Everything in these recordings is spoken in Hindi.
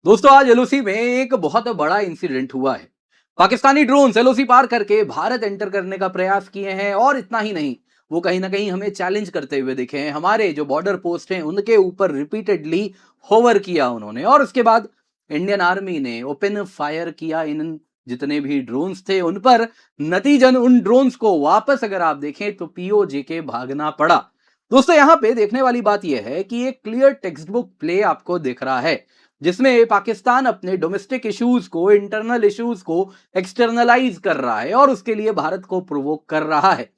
दोस्तों आज एलओसी में एक बहुत बड़ा इंसिडेंट हुआ है। पाकिस्तानी ड्रोन्स एलओसी पार करके भारत एंटर करने का प्रयास किए हैं और इतना ही नहीं, वो कहीं ना कहीं हमें चैलेंज करते हुए दिखे हैं। हमारे जो बॉर्डर पोस्ट हैं उनके ऊपर रिपीटेडली होवर किया उन्होंने और उसके बाद इंडियन आर्मी ने ओपन फायर किया इन जितने भी ड्रोन्स थे उन पर। नतीजन उन ड्रोन्स को वापस अगर आप देखें तो पीओजे के भागना पड़ा। दोस्तों यहां पे देखने वाली बात यह है कि एक क्लियर टेक्स्ट बुक प्ले आपको दिख रहा है, जिसमें पाकिस्तान अपने डोमेस्टिक इश्यूज को, इंटरनल इश्यूज को एक्सटर्नलाइज कर रहा है और उसके लिए भारत को प्रोवोक कर रहा है।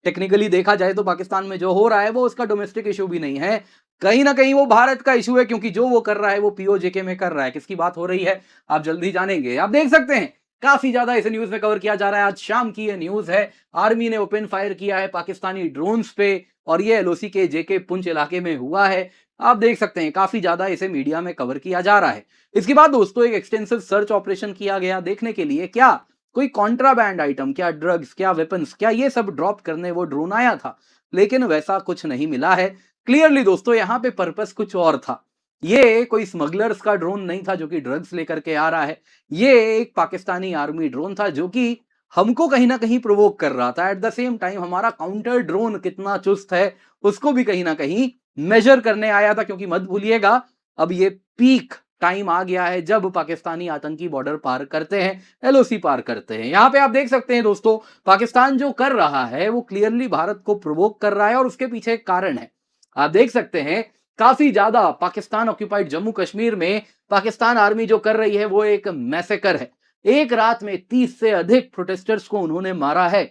टेक्निकली देखा जाए तो पाकिस्तान में जो हो रहा है वो उसका डोमेस्टिक इशू भी नहीं है, कहीं ना कहीं वो भारत का इशू है, क्योंकि जो वो कर रहा है वो पीओजेके में कर रहा है। किसकी बात हो रही है आप जल्दी जानेंगे। आप देख सकते हैं काफी ज्यादा इसे न्यूज में कवर किया जा रहा है। आज शाम की ये न्यूज है, आर्मी ने ओपन फायर किया है पाकिस्तानी ड्रोन्स पे और ये एलओसी के जेके पुंछ इलाके में हुआ है। आप देख सकते हैं काफी ज्यादा इसे मीडिया में कवर किया जा रहा है। इसके बाद दोस्तों एक एक्सटेंसिव सर्च ऑपरेशन किया गया देखने के लिए क्या कोई कॉन्ट्राबैंड आइटम, क्या ड्रग्स, क्या वेपन्स, क्या ये सब ड्रॉप करने वो ड्रोन आया था, लेकिन वैसा कुछ नहीं मिला है। क्लियरली दोस्तों यहाँ पे पर्पस कुछ और था। ये कोई स्मगलर्स का ड्रोन नहीं था जो कि ड्रग्स लेकर के आ रहा है। ये एक पाकिस्तानी आर्मी ड्रोन था जो कि हमको कहीं ना कहीं प्रोवोक कर रहा था। एट द सेम टाइम हमारा काउंटर ड्रोन कितना चुस्त है उसको भी कहीं ना कहीं मेजर करने आया था, क्योंकि मत भूलिएगा अब ये पीक टाइम आ गया है जब पाकिस्तानी आतंकी बॉर्डर पार करते हैं, एलओसी पार करते हैं। यहां पे आप देख सकते हैं दोस्तों पाकिस्तान जो कर रहा है वो क्लियरली भारत को प्रोवोक कर रहा है और उसके पीछे एक कारण है। आप देख सकते हैं काफी ज्यादा पाकिस्तान ऑक्यूपाइड जम्मू कश्मीर में पाकिस्तान आर्मी जो कर रही है वो एक मैसेकर है। एक रात में 30 से अधिक प्रोटेस्टर्स को उन्होंने मारा है,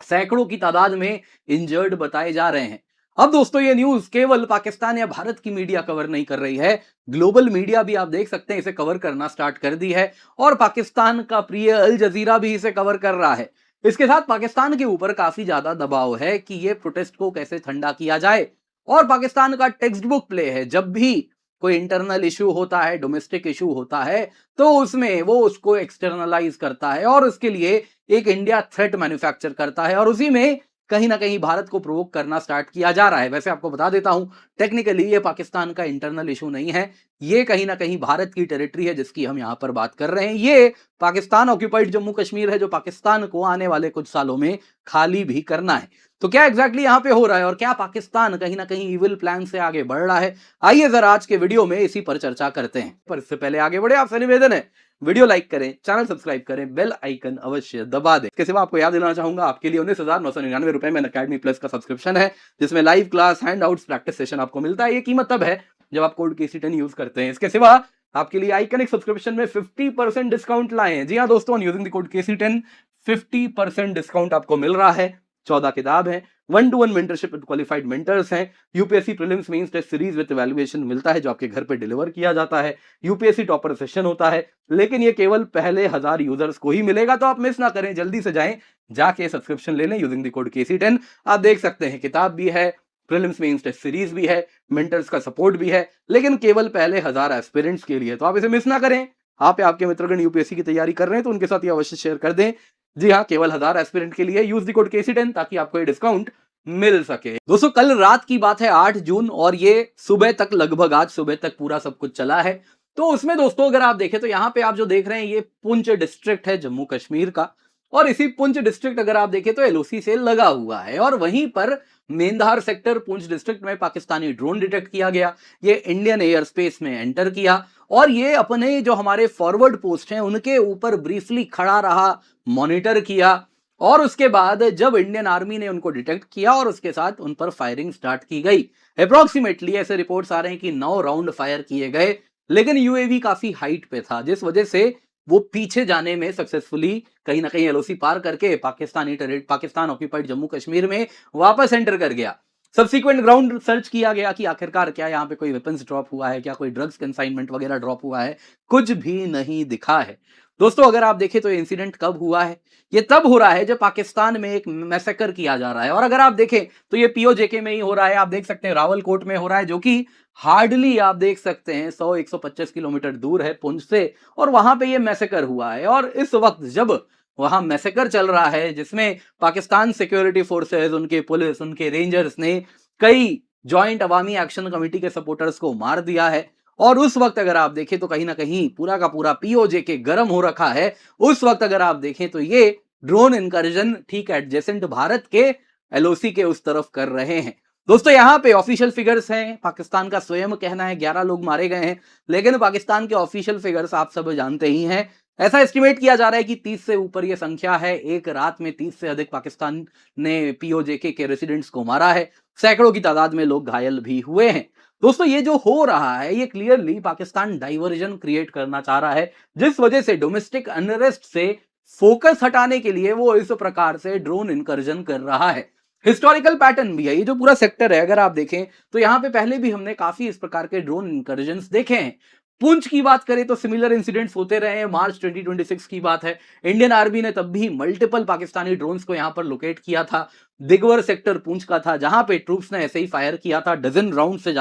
सैकड़ों की तादाद में इंजर्ड बताए जा रहे हैं। अब दोस्तों ये न्यूज केवल पाकिस्तान या भारत की मीडिया कवर नहीं कर रही है, ग्लोबल मीडिया भी आप देख सकते हैं इसे कवर करना स्टार्ट कर दी है और पाकिस्तान का प्रिय अल जजीरा भी इसे कवर कर रहा है। इसके साथ पाकिस्तान के ऊपर काफी ज्यादा दबाव है कि ये प्रोटेस्ट को कैसे ठंडा किया जाए और पाकिस्तान का टेक्स्ट बुक प्ले है, जब भी कोई इंटरनल इशू होता है, डोमेस्टिक इशू होता है, तो उसमें वो उसको एक्सटर्नलाइज करता है और उसके लिए एक इंडिया थ्रेट मैन्युफैक्चर करता है और उसी में कहीं ना कहीं भारत को प्रोवोक करना स्टार्ट किया जा रहा है। वैसे आपको बता देता हूं टेक्निकली ये पाकिस्तान का इंटरनल इशू नहीं है, ये कहीं ना कहीं भारत की टेरिटरी है जिसकी हम यहां पर बात कर रहे हैं। ये पाकिस्तान ऑक्यूपाइड जम्मू कश्मीर है जो पाकिस्तान को आने वाले कुछ सालों में खाली भी करना है। तो क्या एग्जैक्टली यहां पे हो रहा है और क्या पाकिस्तान कहीं ना कहीं इविल प्लान से आगे बढ़ रहा है, आइए जरा आज के वीडियो में इसी पर चर्चा करते हैं। पर इससे पहले आगे बढ़े आपसे निवेदन है वीडियो लाइक करें, चैनल सब्सक्राइब करें, बेल आइकन अवश्य दबा दें। इसके सिवा आपको याद दिलाना चाहूंगा आपके लिए 19,999 रुपए में अकेडमी प्लस का सब्सक्रिप्शन है, जिसमें live class, hand outs, practice session आपको मिलता है। ये कीमत तब है जब आप कोड KC10 यूज करते हैं। इसके सिवा आपके लिए आइकनिक सब्सक्रिप्शन में 50% डिस्काउंट लाए हैं। जी हाँ दोस्तों, using the code KC10 50% discount आपको मिल रहा है। 14 किताब है, 1-to-1 mentorship with qualified mentors हैं, UPSC prelims mains test series with evaluation मिलता है जो आपके घर पे डिलीवर किया जाता है, यूपीएससी टॉपर सेशन होता है, लेकिन ये केवल पहले 1000 यूजर्स को ही मिलेगा। तो आप मिस ना करें, जल्दी से जाएं, जाके सब्सक्रिप्शन ले लें यूजिंग द कोड KC10। आप देख सकते हैं किताब भी है, प्रीलिम्स मेंस टेस्ट सीरीज भी है, मेंटर्स का सपोर्ट भी है, लेकिन केवल पहले 1000 एस्पिरेंट्स के लिए। तो आप इसे मिस ना करें। आप या आपके मित्रगण यूपीएससी की तैयारी कर रहे हैं तो उनके साथ ये अवश्य शेयर कर दें। जी हाँ, केवल 1000 एस्पिरेंट के लिए यूज द कोड KC10 ताकि आपको ये डिस्काउंट मिल सके। दोस्तों कल रात की बात है 8 जून और ये सुबह तक, लगभग आज सुबह तक पूरा सब कुछ चला है। तो उसमें दोस्तों अगर आप देखें तो यहाँ पे आप जो देख रहे हैं ये पुंछ डिस्ट्रिक्ट है जम्मू कश्मीर का, और इसी पुंछ डिस्ट्रिक्ट अगर आप देखें तो एलओसी से लगा हुआ है और वहीं पर मेंधार सेक्टर पुंछ डिस्ट्रिक्ट में पाकिस्तानी ड्रोन डिटेक्ट किया गया। ये इंडियन एयर स्पेस में एंटर किया और ये अपने जो हमारे फॉरवर्ड पोस्ट हैं उनके ऊपर ब्रीफली खड़ा रहा, मॉनिटर किया और उसके बाद जब इंडियन आर्मी ने उनको डिटेक्ट किया और उसके साथ उन पर फायरिंग स्टार्ट की गई। अप्रोक्सीमेटली ऐसे रिपोर्ट्स आ रहे हैं कि 9 राउंड फायर किए गए, लेकिन यूएवी काफी हाइट पे था जिस वजह से वो पीछे जाने में सक्सेसफुली कहीं ना कहीं एलओसी पार करके पाकिस्तान ऑक्यूपाइड जम्मू कश्मीर में वापस एंटर कर गया। सब्सिक्वेंट ग्राउंड सर्च किया गया कि आखिरकार क्या यहाँ पे कोई वेपन्स ड्रॉप हुआ है, क्या कोई ड्रग्स कंसाइनमेंट वगैरह ड्रॉप हुआ है, कुछ भी नहीं दिखा है। दोस्तों अगर आप देखें तो ये इंसिडेंट कब हुआ है, ये तब हो रहा है जब पाकिस्तान में एक मैसेकर किया जा रहा है और अगर आप देखें तो ये पीओजेके में ही हो रहा है। आप देख सकते हैं रावलकोट में हो रहा है जो कि हार्डली आप देख सकते हैं 100-125 किलोमीटर दूर है पुंछ से, और वहां पे ये मैसेकर हुआ है। और इस वक्त जब वहां मैसेकर चल रहा है जिसमें पाकिस्तान सिक्योरिटी फोर्सेस, उनके पुलिस, उनके रेंजर्स ने कई जॉइंट अवामी एक्शन कमेटी के सपोर्टर्स को मार दिया है और उस वक्त अगर आप देखें तो कहीं ना कहीं पूरा का पूरा पीओजेके गर्म हो रखा है। उस वक्त अगर आप देखें तो ये ड्रोन इनकर्जन ठीक एडजेसेंट भारत के एलओसी के उस तरफ कर रहे हैं। दोस्तों यहाँ पे ऑफिशियल फिगर्स हैं, पाकिस्तान का स्वयं कहना है 11 लोग मारे गए हैं, लेकिन पाकिस्तान के ऑफिशियल फिगर्स आप सब जानते ही हैं। ऐसा एस्टिमेट किया जा रहा है कि 30 से ऊपर ये संख्या है। एक रात में 30 से अधिक पाकिस्तान ने पीओजेके के रेसिडेंट्स को मारा है, सैकड़ों की तादाद में लोग घायल भी हुए हैं। दोस्तों ये जो हो रहा है ये क्लियरली पाकिस्तान डाइवर्जन क्रिएट करना चाह रहा है, जिस वजह से डोमेस्टिक अनरेस्ट से फोकस हटाने के लिए वो इस प्रकार से ड्रोन इनकर्जन कर रहा है। हिस्टोरिकल पैटर्न भी है ये जो पूरा सेक्टर है, अगर आप देखें तो यहां पे पहले भी हमने काफी इस प्रकार के ड्रोन इनकर्जन्स देखे हैं। पुंछ की बात करें तो सिमिलर इंसिडेंट्स होते रहे हैं। मार्च 2026 की बात है, इंडियन आर्मी ने तब भी मल्टीपल पाकिस्तानी ड्रोन्स को यहां पर लोकेट किया था। दिगवर सेक्टर पुंछ का था, जहां पे ट्रूप्स ने ऐसे ही फायर किया था। दर्जन राउंड से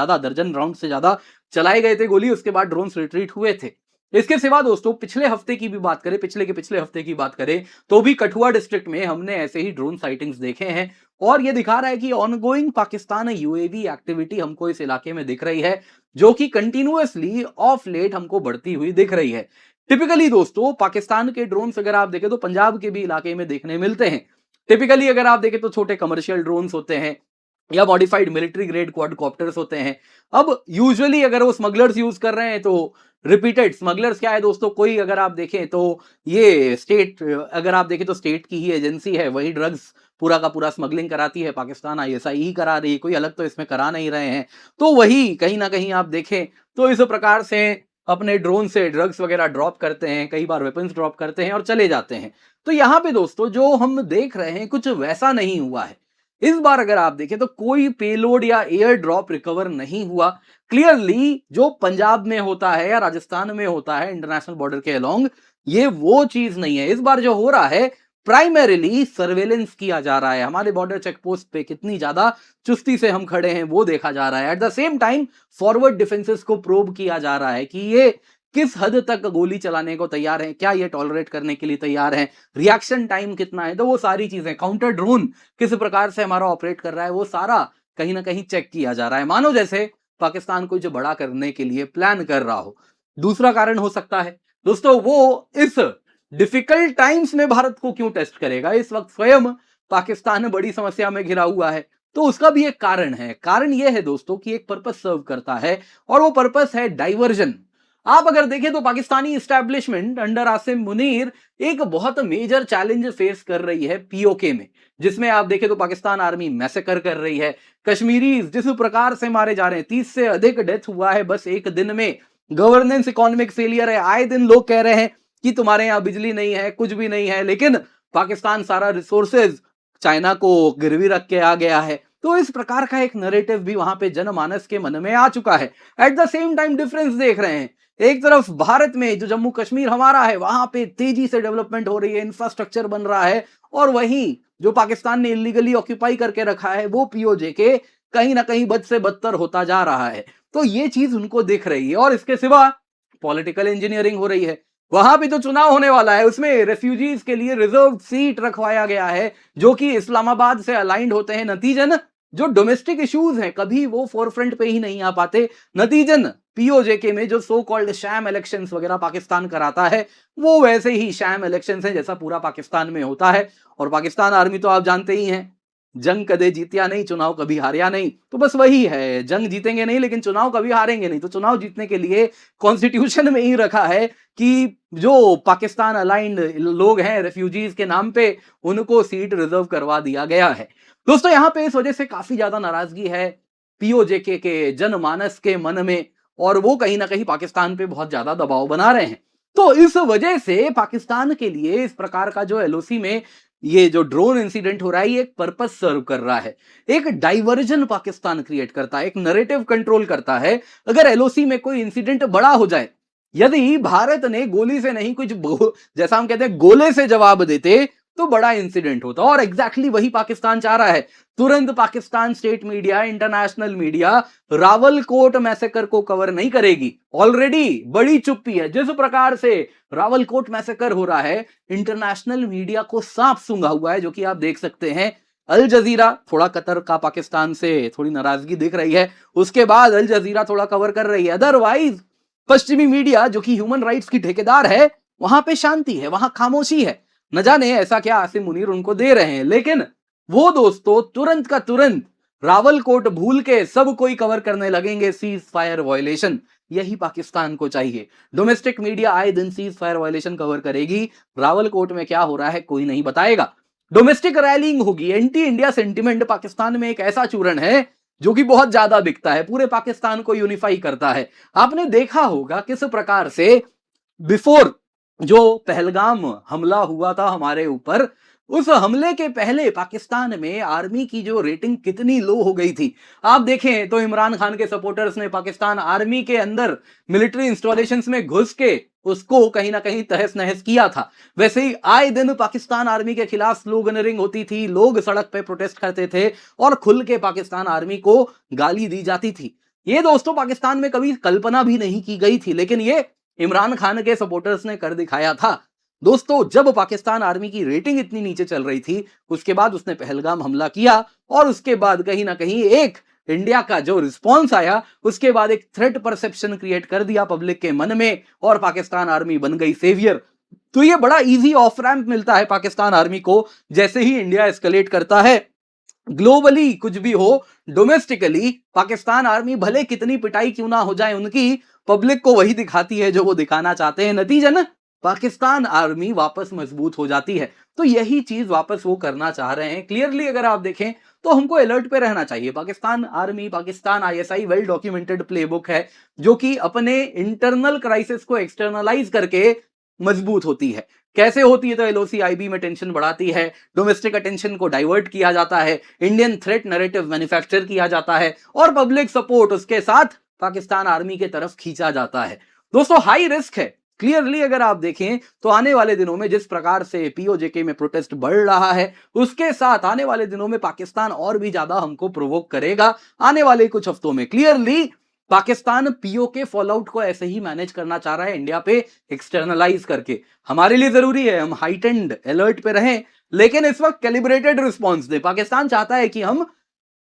ज्यादा चलाए गए थे गोली, उसके बाद ड्रोन्स रिट्रीट हुए थे। इसके सिवा दोस्तों पिछले हफ्ते की भी बात करें, पिछले हफ्ते की बात करें तो भी कठुआ डिस्ट्रिक्ट में हमने ऐसे ही ड्रोन साइटिंग्स देखे हैं। और ये दिखा रहा है कि ऑनगोइंग पाकिस्तान यूएवी एक्टिविटी हमको इस इलाके में दिख रही है, जो कि कंटिन्यूअसली ऑफ लेट हमको बढ़ती हुई दिख रही है। टिपिकली दोस्तों पाकिस्तान के ड्रोन्स अगर आप देखें तो पंजाब के भी इलाके में देखने मिलते हैं। टिपिकली अगर आप देखें तो छोटे कमर्शियल ड्रोन्स होते हैं या मॉडिफाइड मिलिट्री ग्रेड क्वाडकॉप्टर्स होते हैं। अब यूजुअली अगर वो स्मगलर्स यूज कर रहे हैं तो रिपीटेड स्मगलर्स क्या है दोस्तों, कोई अगर आप देखें तो ये स्टेट, अगर आप देखें तो स्टेट की ही एजेंसी है, वही ड्रग्स पूरा का पूरा स्मगलिंग कराती है। पाकिस्तान आईएसआई ही करा रही है, कोई अलग तो इसमें करा नहीं रहे हैं। तो वही कहीं ना कहीं आप देखें तो इस प्रकार से अपने ड्रोन से ड्रग्स वगैरह ड्रॉप करते हैं, कई बार वेपन्स ड्रॉप करते हैं और चले जाते हैं। तो यहाँ पे दोस्तों जो हम देख रहे हैं कुछ वैसा नहीं हुआ है। इस बार अगर आप देखें तो कोई पेलोड या एयर ड्रॉप रिकवर नहीं हुआ। क्लियरली जो पंजाब में होता है या राजस्थान में होता है इंटरनेशनल बॉर्डर के अलोंग, ये वो चीज नहीं है। इस बार जो हो रहा है प्राइमरीली सर्वेलेंस किया जा रहा है। हमारे बॉर्डर चेक पोस्ट पे कितनी ज्यादा चुस्ती से हम खड़े हैं वो देखा जा रहा है। At the same time forward defences को प्रोब किया जा रहा है कि ये किस हद तक गोली चलाने को तैयार है, क्या ये टॉलरेट करने के लिए तैयार है, रिएक्शन टाइम कितना है। तो वो सारी चीजें, काउंटर ड्रोन किस प्रकार से हमारा ऑपरेट कर रहा है, वो सारा कहीं ना कहीं चेक किया जा रहा है, मानो जैसे पाकिस्तान को जो बड़ा करने के लिए प्लान कर रहा हो। दूसरा कारण हो सकता है दोस्तों वो इस डिफिकल्ट टाइम्स में भारत को क्यों टेस्ट करेगा। इस वक्त स्वयं पाकिस्तान बड़ी समस्या में घिरा हुआ है, तो उसका भी एक कारण है। कारण यह है दोस्तों कि एक पर्पस सर्व करता है और वो पर्पस है डाइवर्जन। आप अगर देखें तो पाकिस्तानी इस्टेब्लिशमेंट अंडर आसिम मुनीर एक बहुत मेजर चैलेंज फेस कर रही है पीओके में, जिसमें आप देखें तो पाकिस्तान आर्मी मैसेकर कर रही है। कश्मीरीज जिस प्रकार से मारे जा रहे हैं, 30 से अधिक डेथ हुआ है बस एक दिन में। गवर्नेंस इकोनॉमिक फेलियर है, आए दिन लोग कह रहे हैं कि तुम्हारे यहां बिजली नहीं है, कुछ भी नहीं है, लेकिन पाकिस्तान सारा रिसोर्सेज चाइना को गिरवी रख के आ गया है। तो इस प्रकार का एक नैरेटिव भी वहां पे जनमानस के मन में आ चुका है। At the same time difference देख रहे हैं, एक तरफ भारत में जो जम्मू कश्मीर हमारा है वहां पे तेजी से डेवलपमेंट हो रही है, इंफ्रास्ट्रक्चर बन रहा है, और वहीं जो पाकिस्तान ने इलीगली ऑक्यूपाई करके रखा है वो पीओजे के कहीं ना कहीं बद से बदतर होता जा रहा है। तो ये चीज उनको दिख रही है। और इसके सिवा पॉलिटिकल इंजीनियरिंग हो रही है। वहां भी तो चुनाव होने वाला है, उसमें रेफ्यूजीज के लिए रिजर्व सीट रखवाया गया है जो कि इस्लामाबाद से अलाइंड होते हैं। नतीजन जो डोमेस्टिक इश्यूज हैं कभी वो फोरफ्रंट पे ही नहीं आ पाते। नतीजन पीओजेके में जो सो कॉल्ड शैम इलेक्शंस वगैरह पाकिस्तान कराता है वो वैसे ही शैम इलेक्शंस हैं जैसा पूरा पाकिस्तान में होता है। और पाकिस्तान आर्मी तो आप जानते ही हैं, जंग कदे जीतिया नहीं, चुनाव कभी हारिया नहीं। तो बस वही है, जंग जीतेंगे नहीं लेकिन चुनाव कभी हारेंगे नहीं। तो चुनाव जीतने के लिए कॉन्स्टिट्यूशन में ही रखा है कि जो पाकिस्तान अलाइंड लोग हैं रेफ्यूजीज के नाम पे उनको सीट रिजर्व करवा दिया गया है। दोस्तों यहाँ पे इस वजह से काफी ज्यादा नाराजगी है पीओजेके के जनमानस के मन में, और वो कहीं ना कहीं पाकिस्तान पे बहुत ज्यादा दबाव बना रहे हैं। तो इस वजह से पाकिस्तान के लिए इस प्रकार का जो एलओसी में ये जो ड्रोन इंसिडेंट हो रहा है ये एक पर्पस सर्व कर रहा है, एक डाइवर्जन पाकिस्तान क्रिएट करता है, एक नैरेटिव कंट्रोल करता है। अगर एलओसी में कोई इंसिडेंट बड़ा हो जाए, यदि भारत ने गोली से नहीं कुछ जैसा हम कहते हैं गोले से जवाब देते तो बड़ा इंसिडेंट होता। और एग्जैक्टली वही पाकिस्तान चाह रहा है। तुरंत Pakistan state media, international media Rawalakot massacre को कवर नहीं करेगी। ऑलरेडी बड़ी चुप्पी है। जिस प्रकार से रावलकोट मैसेकर हो रहा है, इंटरनेशनल मीडिया को सांप सूंघा हुआ है, जो कि आप देख सकते हैं। अल जजीरा, थोड़ा कतर का पाकिस्तान से थोड़ी नाराजगी दिख रही है, उसके बाद अल जजीरा थोड़ा कवर कर रही है। अदरवाइज पश्चिमी मीडिया जो कि ह्यूमन राइट्स की ठेकेदार है, वहां पे शांति है, वहां खामोशी है। न जाने ऐसा क्या आसिम मुनीर उनको दे रहे हैं, लेकिन वो दोस्तों तुरंत का तुरंत रावलकोट भूल के सब कोई कवर करने लगेंगे सीज फायर वायलेशन। यही पाकिस्तान को चाहिए। डोमेस्टिक मीडिया आए दिन सीज फायर वायलेशन कवर करेगी, रावलकोट में क्या हो रहा है कोई नहीं बताएगा। डोमेस्टिक रैलिंग होगी, एंटी इंडिया सेंटिमेंट पाकिस्तान में एक ऐसा चूरण है जो कि बहुत ज्यादा बिकता है, पूरे पाकिस्तान को यूनिफाई करता है। आपने देखा होगा किस प्रकार से बिफोर जो पहलगाम हमला हुआ था हमारे ऊपर, उस हमले के पहले पाकिस्तान में आर्मी की जो रेटिंग कितनी लो हो गई थी। आप देखें तो इमरान खान के सपोर्टर्स ने पाकिस्तान आर्मी के अंदर मिलिट्री इंस्टॉलेशंस में घुस के उसको कहीं ना कहीं तहस नहस किया था। वैसे ही आए दिन पाकिस्तान आर्मी के खिलाफ स्लोगनरिंग होती थी, लोग सड़क पे प्रोटेस्ट करते थे और खुल के पाकिस्तान आर्मी को गाली दी जाती थी। ये दोस्तों पाकिस्तान में कभी कल्पना भी नहीं की गई थी, लेकिन ये इमरान खान के सपोर्टर्स ने कर दिखाया था। दोस्तों जब पाकिस्तान आर्मी की रेटिंग इतनी नीचे चल रही थी, उसके बाद उसने पहलगाम हमला किया और उसके बाद कहीं ना कहीं एक इंडिया का जो रिस्पॉन्स आया, उसके बाद एक थ्रेट परसेप्शन क्रिएट कर दिया पब्लिक के मन में और पाकिस्तान आर्मी बन गई सेवियर। तो ये बड़ा इजी ऑफ रैंप मिलता है पाकिस्तान आर्मी को जैसे ही इंडिया एस्केलेट करता है। ग्लोबली कुछ भी हो, डोमेस्टिकली पाकिस्तान आर्मी भले कितनी पिटाई क्यों ना हो जाए उनकी, पब्लिक को वही दिखाती है जो वो दिखाना चाहते हैं। नतीजन पाकिस्तान आर्मी वापस मजबूत हो जाती है। तो यही चीज वापस वो करना चाह रहे हैं। क्लियरली अगर आप देखें तो हमको अलर्ट पे रहना चाहिए। Pakistan army, Pakistan ISI well documented playbook है जो कि अपने इंटरनल क्राइसिस को एक्सटर्नलाइज करके मजबूत होती है। कैसे होती है? तो एलओसी आईबी में टेंशन बढ़ाती है, डोमेस्टिक अटेंशन को डाइवर्ट किया जाता है, इंडियन थ्रेट नैरेटिव मैन्युफैक्चर किया जाता है और पब्लिक सपोर्ट उसके साथ पाकिस्तान आर्मी के तरफ खींचा जाता है। दोस्तों हाई रिस्क है। क्लियरली अगर आप देखें तो आने वाले दिनों में जिस प्रकार से पीओजेके में प्रोटेस्ट बढ़ रहा है, उसके साथ आने वाले दिनों में पाकिस्तान और भी ज्यादा हमको प्रोवोक करेगा। आने वाले कुछ हफ्तों में क्लियरली पाकिस्तान पीओ के फॉलोआउट को ऐसे ही मैनेज करना चाह रहा है इंडिया पे एक्सटर्नलाइज करके। हमारे लिए जरूरी है हम हाइटेंड अलर्ट पे रहें, लेकिन इस वक्त कैलिब्रेटेड रिस्पॉन्स दे। पाकिस्तान चाहता है कि हम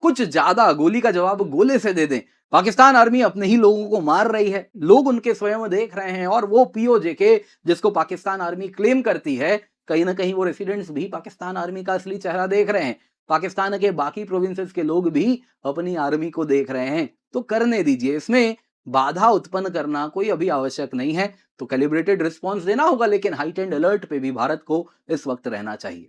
कुछ ज्यादा गोली का जवाब गोले से दे दें। पाकिस्तान आर्मी अपने ही लोगों को मार रही है, लोग उनके स्वयं देख रहे हैं और वो पीओजेके जिसको पाकिस्तान आर्मी क्लेम करती है, कहीं ना कहीं वो रेसिडेंट्स भी पाकिस्तान आर्मी का असली चेहरा देख रहे हैं। पाकिस्तान के बाकी प्रोविंसेस के लोग भी अपनी आर्मी को देख रहे हैं। तो करने दीजिए, इसमें बाधा उत्पन्न करना कोई अभी आवश्यक नहीं है। तो कैलिब्रेटेड रिस्पॉन्स देना होगा, लेकिन हाइट एंड अलर्ट पे भी भारत को इस वक्त रहना चाहिए।